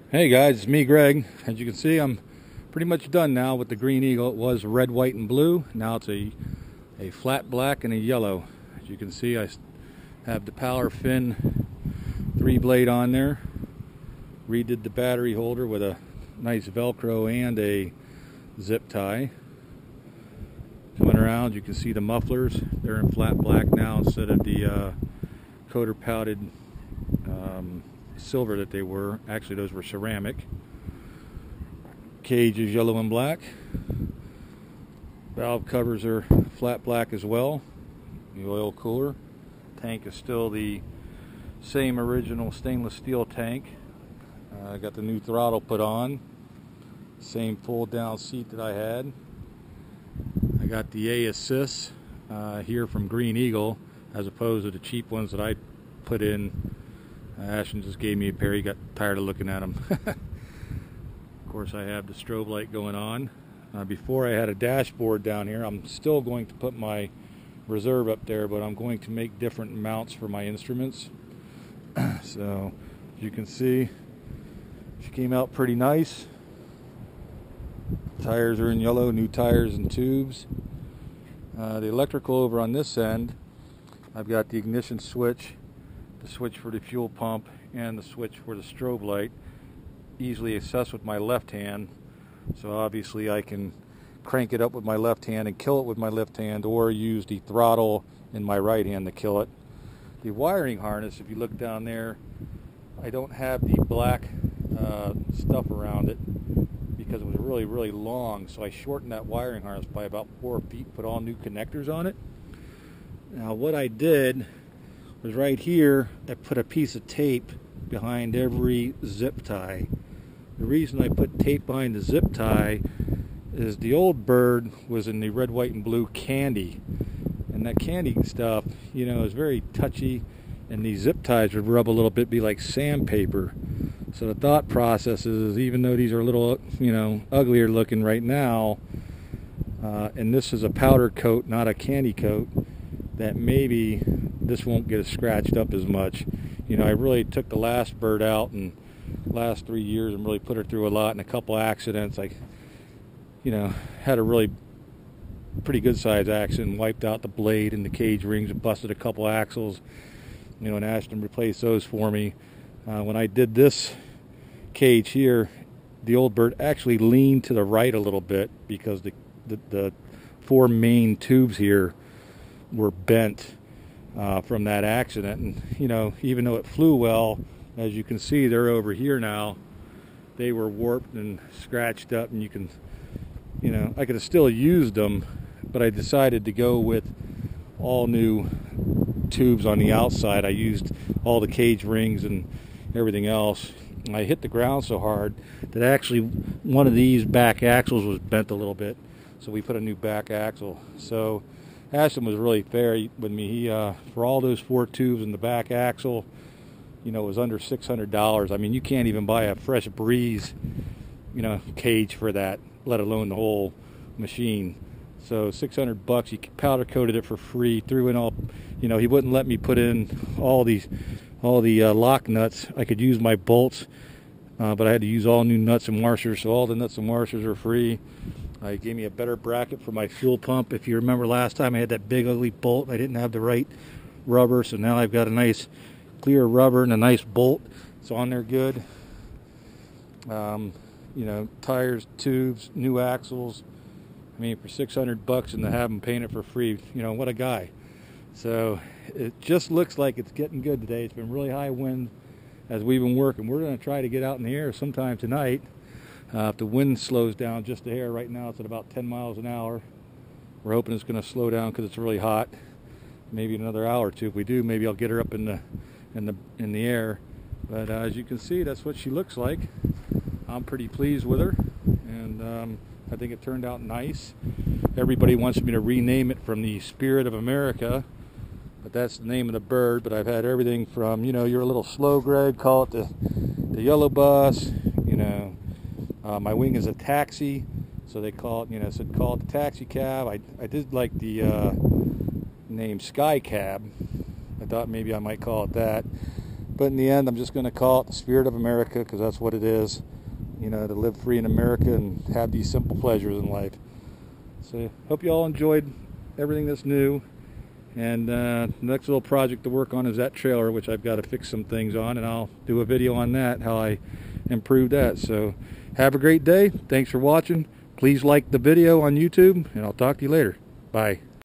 Hey guys, it's me, Greg. As you can see, I'm pretty much done now with the Green Eagle. It was red, white, and blue. Now it's a flat black and a yellow. As you can see, I have the power fin 3-blade on there. Redid the battery holder with a nice Velcro and a zip tie. Coming around, you can see the mufflers. They're in flat black now instead of the coater powdered silver that they were. Actually, those were ceramic. Cage is yellow and black. Valve covers are flat black as well. The oil cooler tank is still the same original stainless steel tank. I got the new throttle put on. Same fold down seat that I had. I got the A assist here from Green Eagle as opposed to the cheap ones that I put in. Ashton just gave me a pair. He got tired of looking at them. Of course, I have the strobe light going on. Before I had a dashboard down here. I'm still going to put my reserve up there, but I'm going to make different mounts for my instruments. So, as you can see, she came out pretty nice. Tires are in yellow, new tires and tubes. The electrical over on this end, I've got the ignition switch, the switch for the fuel pump, and the switch for the strobe light, easily accessed with my left hand. So obviously I can crank it up with my left hand and kill it with my left hand, or use the throttle in my right hand to kill it. The wiring harness, if you look down there, I don't have the black stuff around it because it was really long, so I shortened that wiring harness by about 4 feet, put all new connectors on it. Now what I did was right here, I put a piece of tape behind every zip tie. The reason I put tape behind the zip tie is the old bird was in the red, white, and blue candy. And that candy stuff, you know, is very touchy, and these zip ties would rub a little bit, be like sandpaper. So the thought process is, even though these are a little, you know, uglier looking right now, and this is a powder coat, not a candy coat, that maybe this won't get scratched up as much. You know, I really took the last bird out in the last 3 years and really put her through a lot, and a couple accidents. I, you know, had a really pretty good size accident, wiped out the blade and the cage rings and busted a couple axles. You know, and Ashton replaced those for me. When I did this cage here, the old bird actually leaned to the right a little bit because the 4 main tubes here were bent from that accident. And you know, even though it flew well, as you can see, they're over here now. They were warped and scratched up, and you can, you know, I could have still used them, but I decided to go with all new tubes on the outside. I used all the cage rings and everything else. I hit the ground so hard that actually one of these back axles was bent a little bit, so we put a new back axle. So Ashton was really fair with me. He for all those 4 tubes in the back axle, you know, it was under $600. I mean, you can't even buy a Fresh Breeze, you know, cage for that, let alone the whole machine. So $600. He powder coated it for free. Threw in all, you know, he wouldn't let me put in all the lock nuts. I could use my bolts, but I had to use all new nuts and washers. So all the nuts and washers are free. He gave me a better bracket for my fuel pump. If you remember last time, I had that big ugly bolt. I didn't have the right rubber, so now I've got a nice clear rubber and a nice bolt. It's on there good. You know, tires, tubes, new axles. I mean, for $600 and to have them painted for free, you know, what a guy. So it just looks like it's getting good today. It's been really high wind as we've been working. We're going to try to get out in the air sometime tonight. If the wind slows down just a hair, right now it's at about 10 miles an hour. We're hoping it's going to slow down because it's really hot. Maybe another hour or two. If we do, maybe I'll get her up in the air. But as you can see, that's what she looks like. I'm pretty pleased with her, and I think it turned out nice. Everybody wants me to rename it from the Spirit of America, but that's the name of the bird. But I've had everything from, you know, you're a little slow, Greg, call it the yellow bus. You know, my wing is a taxi, so they call it, you know, said call it the taxi cab. I did like the name Sky Cab. I thought maybe I might call it that. But in the end, I'm just going to call it the spirit of America, because that's what it is. You know, to live free in America and have these simple pleasures in life. So, hope you all enjoyed everything that's new. And the next little project to work on is that trailer, which I've got to fix some things on, and I'll do a video on that, how I improve that. So, have a great day. Thanks for watching. Please like the video on YouTube, and I'll talk to you later. Bye.